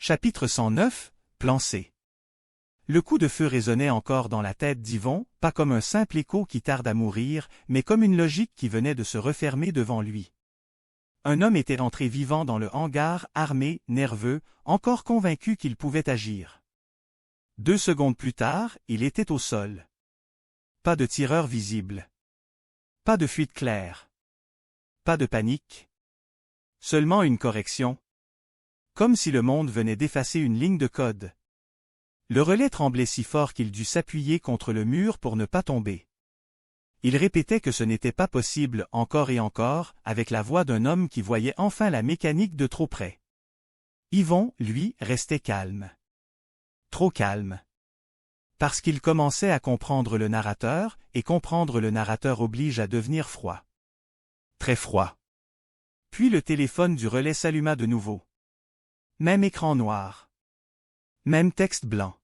Chapitre 109, Plan C. Le coup de feu résonnait encore dans la tête d'Yvon, pas comme un simple écho qui tarde à mourir, mais comme une logique qui venait de se refermer devant lui. Un homme était rentré vivant dans le hangar, armé, nerveux, encore convaincu qu'il pouvait agir. 2 secondes plus tard, il était au sol. Pas de tireur visible. Pas de fuite claire. Pas de panique. Seulement une correction. Comme si le monde venait d'effacer une ligne de code. Le relais tremblait si fort qu'il dut s'appuyer contre le mur pour ne pas tomber. Il répétait que ce n'était pas possible encore et encore, avec la voix d'un homme qui voyait enfin la mécanique de trop près. Yvon, lui, restait calme. Trop calme. Parce qu'il commençait à comprendre le narrateur, et comprendre le narrateur oblige à devenir froid. Très froid. Puis le téléphone du relais s'alluma de nouveau. Même écran noir. Même texte blanc.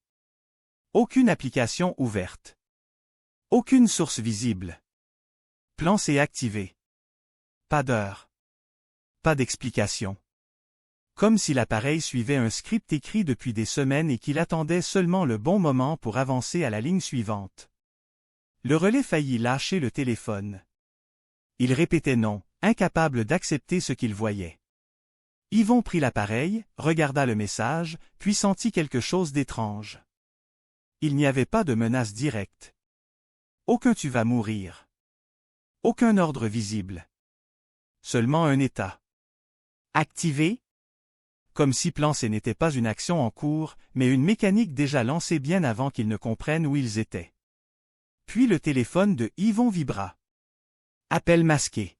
Aucune application ouverte. Aucune source visible. Plan C activé. Pas d'heure. Pas d'explication. Comme si l'appareil suivait un script écrit depuis des semaines et qu'il attendait seulement le bon moment pour avancer à la ligne suivante. Le relais faillit lâcher le téléphone. Il répétait non, incapable d'accepter ce qu'il voyait. Yvon prit l'appareil, regarda le message, puis sentit quelque chose d'étrange. Il n'y avait pas de menace directe. Aucun tu vas mourir. Aucun ordre visible. Seulement un état. Activé? Comme si Plan C n'était pas une action en cours, mais une mécanique déjà lancée bien avant qu'ils ne comprennent où ils étaient. Puis le téléphone de Yvon vibra. Appel masqué.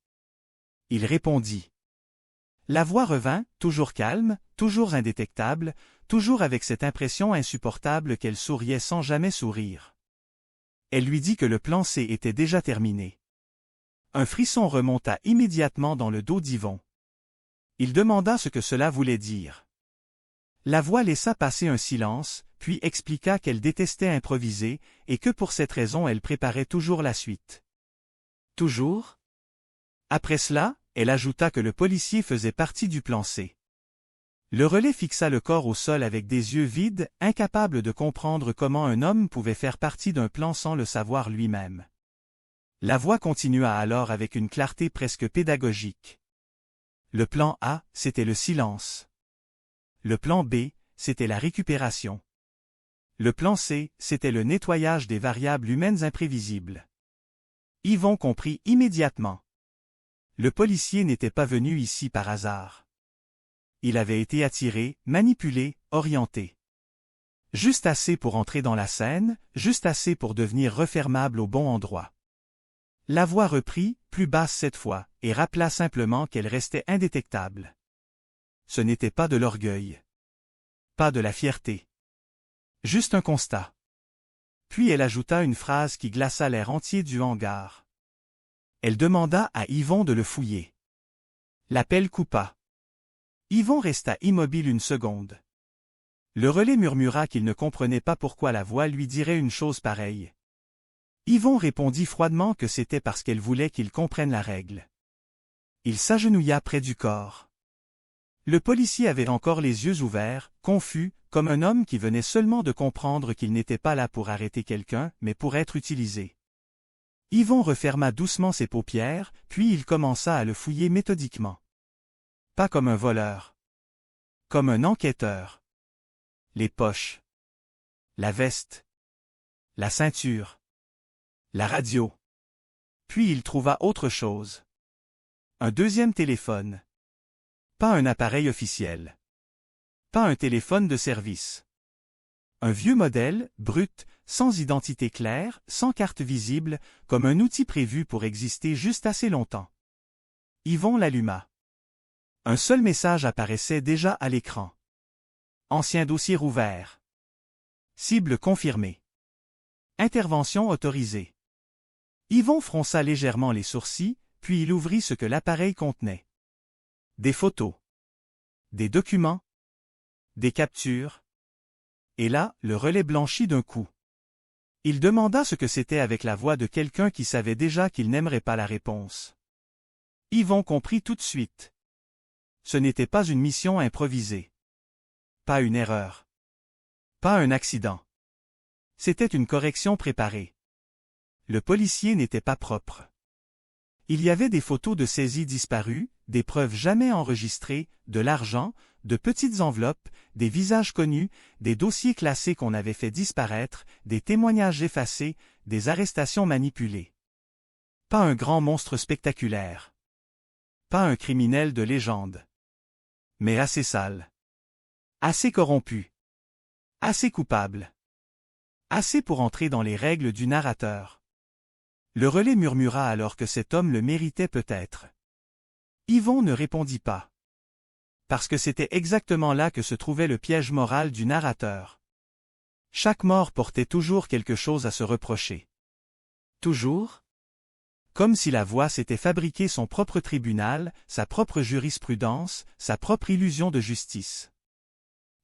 Il répondit. La voix revint, toujours calme, toujours indétectable, toujours avec cette impression insupportable qu'elle souriait sans jamais sourire. Elle lui dit que le plan C était déjà terminé. Un frisson remonta immédiatement dans le dos d'Yvon. Il demanda ce que cela voulait dire. La voix laissa passer un silence, puis expliqua qu'elle détestait improviser, et que pour cette raison elle préparait toujours la suite. Toujours? Après cela, elle ajouta que le policier faisait partie du plan C. Le relais fixa le corps au sol avec des yeux vides, incapable de comprendre comment un homme pouvait faire partie d'un plan sans le savoir lui-même. La voix continua alors avec une clarté presque pédagogique. Le plan A, c'était le silence. Le plan B, c'était la récupération. Le plan C, c'était le nettoyage des variables humaines imprévisibles. Yvon comprit immédiatement. Le policier n'était pas venu ici par hasard. Il avait été attiré, manipulé, orienté. Juste assez pour entrer dans la scène, juste assez pour devenir refermable au bon endroit. La voix reprit, plus basse cette fois, et rappela simplement qu'elle restait indétectable. Ce n'était pas de l'orgueil. Pas de la fierté. Juste un constat. Puis elle ajouta une phrase qui glaça l'air entier du hangar. Elle demanda à Yvon de le fouiller. L'appel coupa. Yvon resta immobile une seconde. Le relais murmura qu'il ne comprenait pas pourquoi la voix lui dirait une chose pareille. Yvon répondit froidement que c'était parce qu'elle voulait qu'il comprenne la règle. Il s'agenouilla près du corps. Le policier avait encore les yeux ouverts, confus, comme un homme qui venait seulement de comprendre qu'il n'était pas là pour arrêter quelqu'un, mais pour être utilisé. Yvon referma doucement ses paupières, puis il commença à le fouiller méthodiquement. Pas comme un voleur. Comme un enquêteur. Les poches. La veste. La ceinture. La radio. Puis il trouva autre chose. Un deuxième téléphone. Pas un appareil officiel. Pas un téléphone de service. Un vieux modèle, brut, sans identité claire, sans carte visible, comme un outil prévu pour exister juste assez longtemps. Yvon l'alluma. Un seul message apparaissait déjà à l'écran. Ancien dossier rouvert. Cible confirmée. Intervention autorisée. Yvon fronça légèrement les sourcils, puis il ouvrit ce que l'appareil contenait. Des photos. Des documents. Des captures. Et là, le relais blanchit d'un coup. Il demanda ce que c'était avec la voix de quelqu'un qui savait déjà qu'il n'aimerait pas la réponse. Yvon comprit tout de suite. Ce n'était pas une mission improvisée. pas une erreur. Pas un accident. C'était une correction préparée. Le policier n'était pas propre. Il y avait des photos de saisie disparues, des preuves jamais enregistrées, de l'argent, de petites enveloppes, des visages connus, des dossiers classés qu'on avait fait disparaître, des témoignages effacés, des arrestations manipulées. Pas un grand monstre spectaculaire. Pas un criminel de légende. Mais assez sale. Assez corrompu. Assez coupable. Assez pour entrer dans les règles du narrateur. Le relais murmura alors que cet homme le méritait peut-être. Yvon ne répondit pas. Parce que c'était exactement là que se trouvait le piège moral du narrateur. Chaque mort portait toujours quelque chose à se reprocher. Toujours? Comme si la voix s'était fabriqué son propre tribunal, sa propre jurisprudence, sa propre illusion de justice.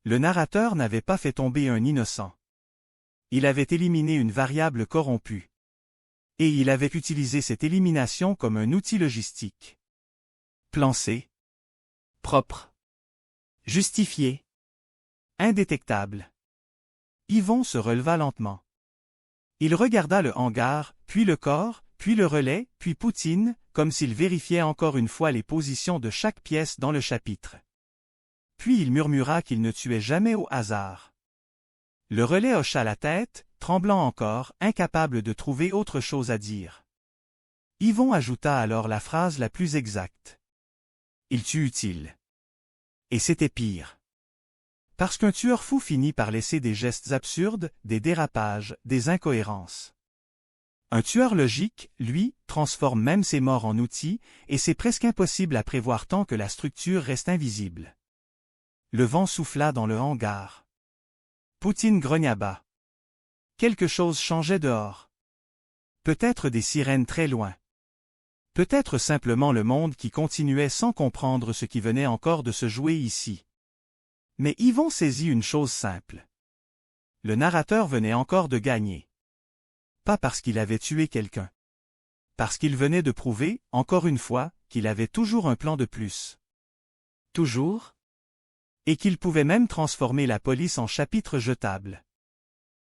Le narrateur n'avait pas fait tomber un innocent. Il avait éliminé une variable corrompue. Et il avait utilisé cette élimination comme un outil logistique. Plan C. Propre. Justifié. Indétectable. Yvon se releva lentement. Il regarda le hangar, puis le corps, puis le relais, puis Poutine, comme s'il vérifiait encore une fois les positions de chaque pièce dans le chapitre. Puis il murmura qu'il ne tuait jamais au hasard. Le relais hocha la tête, tremblant encore, incapable de trouver autre chose à dire. Yvon ajouta alors la phrase la plus exacte. Il tue utile. Et c'était pire. Parce qu'un tueur fou finit par laisser des gestes absurdes, des dérapages, des incohérences. Un tueur logique, lui, transforme même ses morts en outils, et c'est presque impossible à prévoir tant que la structure reste invisible. Le vent souffla dans le hangar. Poutine grogna bas. Quelque chose changeait dehors. Peut-être des sirènes très loin. Peut-être simplement le monde qui continuait sans comprendre ce qui venait encore de se jouer ici. Mais Yvon saisit une chose simple. Le narrateur venait encore de gagner. Pas parce qu'il avait tué quelqu'un. Parce qu'il venait de prouver, encore une fois, qu'il avait toujours un plan de plus. Toujours? Et qu'il pouvait même transformer la police en chapitre jetable.